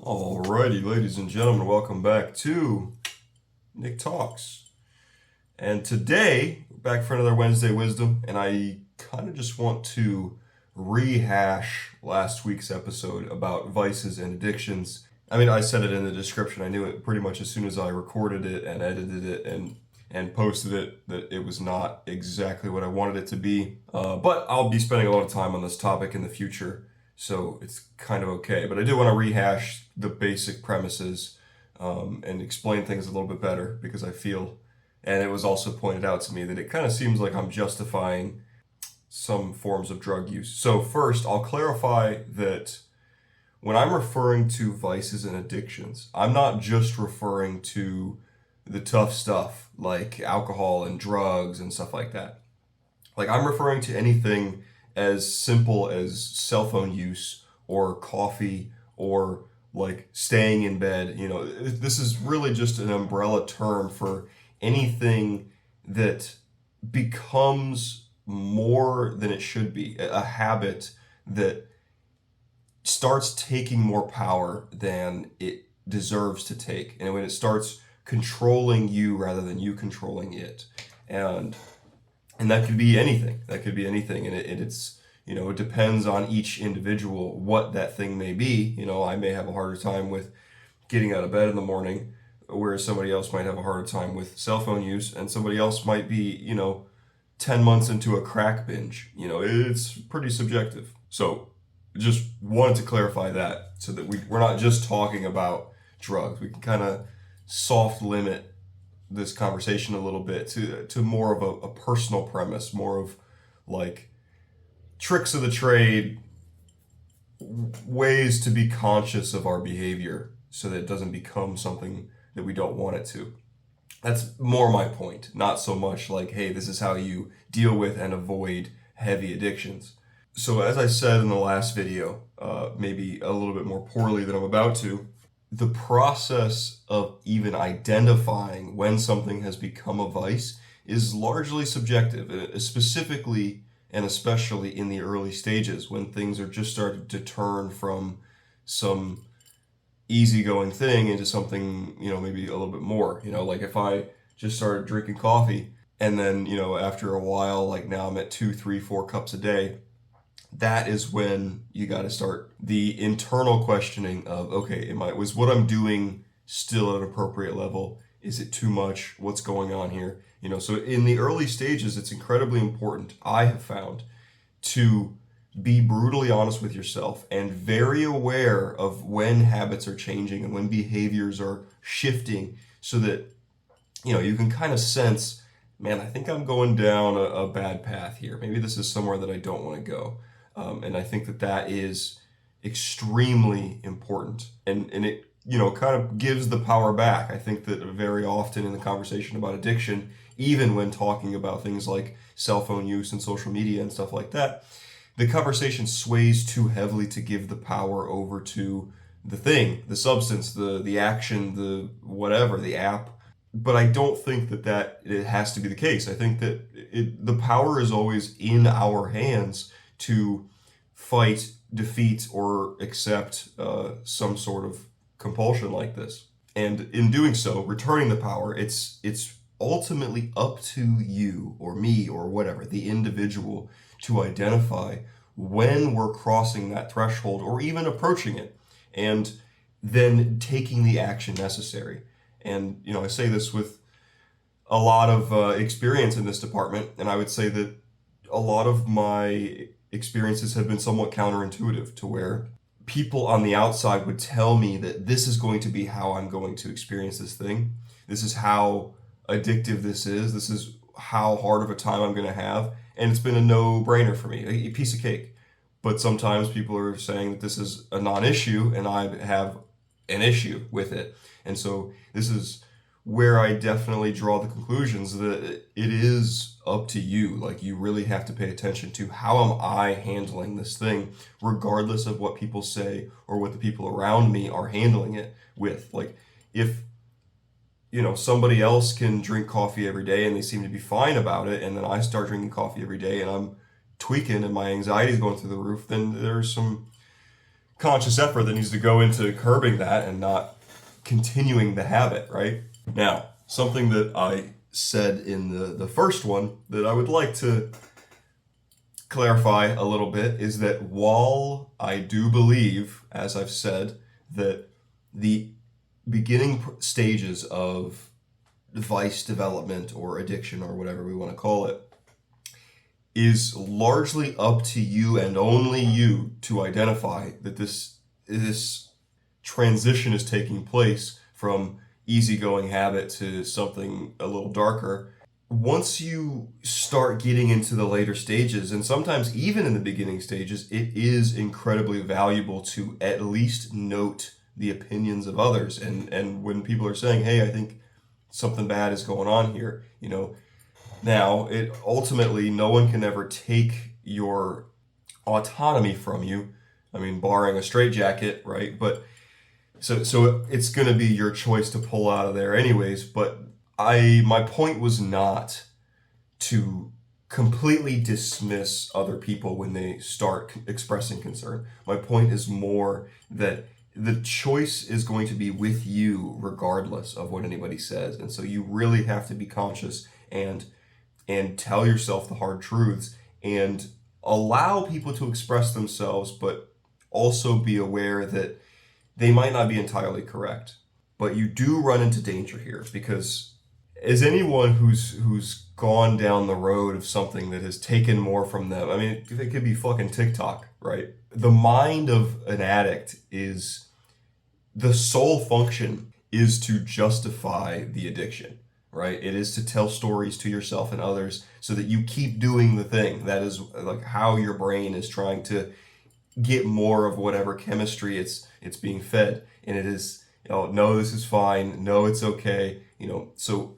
Alrighty, ladies and gentlemen, welcome back to Nick Talks. And today, we're back for another Wednesday Wisdom, and I kind of just want to rehash last week's episode about vices and addictions. I mean, I said it in the description. I knew it pretty much as soon as I recorded it and edited it and posted it that it was not exactly what I wanted it to be. But I'll be spending a lot of time on this topic in the future, so it's kind of okay. But I do want to rehash the basic premises and explain things a little bit better because I feel, and it was also pointed out to me that it kind of seems like I'm justifying some forms of drug use. So first, I'll clarify that when I'm referring to vices and addictions, I'm not just referring to the tough stuff like alcohol and drugs and stuff like that. Like, I'm referring to anything as simple as cell phone use or coffee or like staying in bed. This is really just an umbrella term for anything that becomes more than it should be, a habit that starts taking more power than it deserves to take. And when it starts controlling you rather than you controlling it. And that could be anything. That could be anything. And it's, it depends on each individual what that thing may be. I may have a harder time with getting out of bed in the morning, whereas somebody else might have a harder time with cell phone use, and somebody else might be, 10 months into a crack binge. It's pretty subjective. So just wanted to clarify that so that we're not just talking about drugs. We can kind of soft limit this conversation a little bit to more of a personal premise, more of like tricks of the trade, ways to be conscious of our behavior so that it doesn't become something that we don't want it to. That's more my point, not so much like, hey, this is how you deal with and avoid heavy addictions. So as I said in the last video, maybe a little bit more poorly than I'm about to, the process of even identifying when something has become a vice is largely subjective, specifically and especially in the early stages when things are just starting to turn from some easygoing thing into something, maybe a little bit more. Like if I just started drinking coffee and then, after a while, like now I'm at 2, 3, 4 cups a day, that is when you got to start the internal questioning of, okay, was what I'm doing still at an appropriate level? Is it too much? What's going on here? So in the early stages, it's incredibly important, I have found, to be brutally honest with yourself and very aware of when habits are changing and when behaviors are shifting so that, you can kind of sense, man, I think I'm going down a bad path here. Maybe this is somewhere that I don't want to go. And I think that is extremely important. And it, kind of gives the power back. I think that very often in the conversation about addiction, even when talking about things like cell phone use and social media and stuff like that, the conversation sways too heavily to give the power over to the thing, the substance, the action, the whatever, the app. But I don't think that it has to be the case. I think that the power is always in our hands to fight, defeat, or accept some sort of compulsion like this. And in doing so, returning the power, it's ultimately up to you or me or whatever, the individual, to identify when we're crossing that threshold or even approaching it, and then taking the action necessary. And, I say this with a lot of experience in this department, and I would say that a lot of my experiences have been somewhat counterintuitive to where people on the outside would tell me that this is going to be how I'm going to experience this thing. This is how addictive this is. This is how hard of a time I'm going to have. And it's been a no-brainer for me, a piece of cake. But sometimes people are saying that this is a non-issue and I have an issue with it. And so this is where I definitely draw the conclusions that it is up to you. Like, you really have to pay attention to how am I handling this thing, regardless of what people say or what the people around me are handling it with. Like, if, somebody else can drink coffee every day and they seem to be fine about it, and then I start drinking coffee every day and I'm tweaking and my anxiety is going through the roof, then there's some conscious effort that needs to go into curbing that and not continuing the habit, right? Now, something that I said in the first one that I would like to clarify a little bit is that while I do believe, as I've said, that the beginning stages of vice development or addiction or whatever we want to call it is largely up to you and only you to identify that this transition is taking place from easygoing habit to something a little darker. Once you start getting into the later stages, and sometimes even in the beginning stages, it is incredibly valuable to at least note the opinions of others. And when people are saying, hey, I think something bad is going on here, now it ultimately, no one can ever take your autonomy from you. I mean, barring a straitjacket, right? But so it's going to be your choice to pull out of there anyways. But my point was not to completely dismiss other people when they start expressing concern. My point is more that the choice is going to be with you regardless of what anybody says. And so you really have to be conscious and tell yourself the hard truths and allow people to express themselves, but also be aware that they might not be entirely correct. But you do run into danger here, because as anyone who's gone down the road of something that has taken more from them, I mean, it could be fucking TikTok, right? The mind of an addict is, the sole function is to justify the addiction, right? It is to tell stories to yourself and others so that you keep doing the thing. That is like how your brain is trying to get more of whatever chemistry it's being fed. And it is, no, this is fine. No, it's okay. So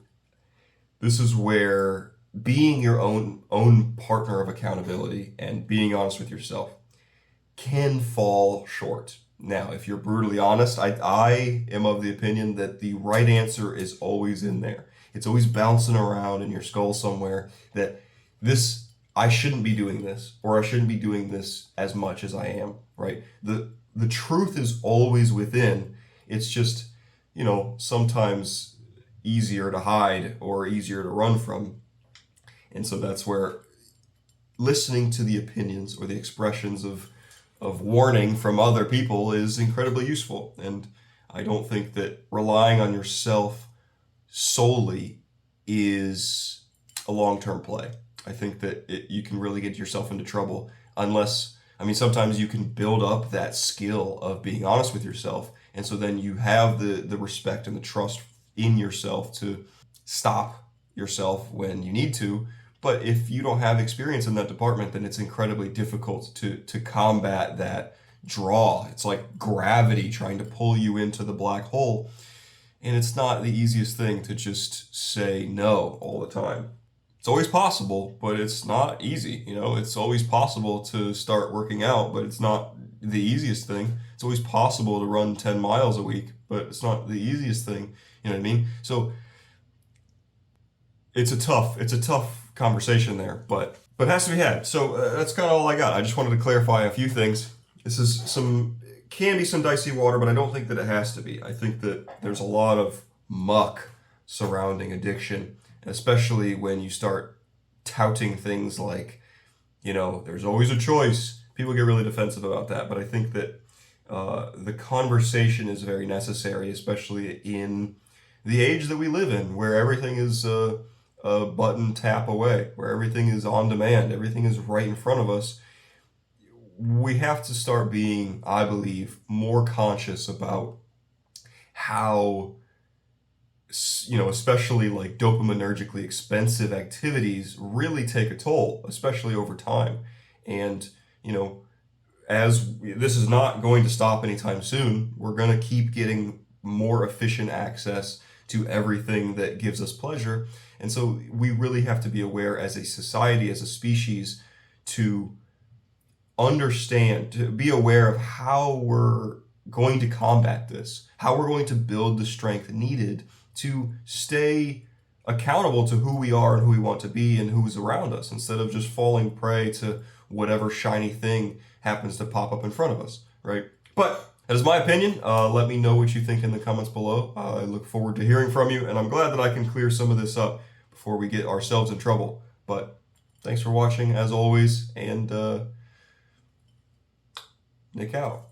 this is where being your own partner of accountability and being honest with yourself can fall short. Now, if you're brutally honest, I am of the opinion that the right answer is always in there. It's always bouncing around in your skull somewhere that I shouldn't be doing this, or I shouldn't be doing this as much as I am, right? The truth is always within. It's just, sometimes easier to hide or easier to run from. And so that's where listening to the opinions or the expressions of warning from other people is incredibly useful. And I don't think that relying on yourself solely is a long-term play. I think that you can really get yourself into trouble unless, sometimes you can build up that skill of being honest with yourself. And so then you have the respect and the trust in yourself to stop yourself when you need to. But if you don't have experience in that department, then it's incredibly difficult to combat that draw. It's like gravity trying to pull you into the black hole. And it's not the easiest thing to just say no all the time. It's always possible, but it's not easy. It's always possible to start working out, but it's not the easiest thing. It's always possible to run 10 miles a week, but it's not the easiest thing. You know what I mean? So it's a tough conversation there, but it has to be had. So that's kind of all I got. I just wanted to clarify a few things. This is can be some dicey water, but I don't think that it has to be. I think that there's a lot of muck surrounding addiction, especially when you start touting things like, there's always a choice. People get really defensive about that, but I think that the conversation is very necessary, especially in the age that we live in, where everything is a button tap away, where everything is on demand, everything is right in front of us. We have to start being, I believe, more conscious about how, especially like dopaminergically expensive activities really take a toll, especially over time. And, as this is not going to stop anytime soon, we're going to keep getting more efficient access to everything that gives us pleasure. And so we really have to be aware as a society, as a species, to understand, to be aware of how we're going to combat this, how we're going to build the strength needed to stay accountable to who we are and who we want to be and who's around us, instead of just falling prey to whatever shiny thing happens to pop up in front of us, right? But that is my opinion. Let me know what you think in the comments below. I look forward to hearing from you, and I'm glad that I can clear some of this up before we get ourselves in trouble. But thanks for watching, as always, and Nick out.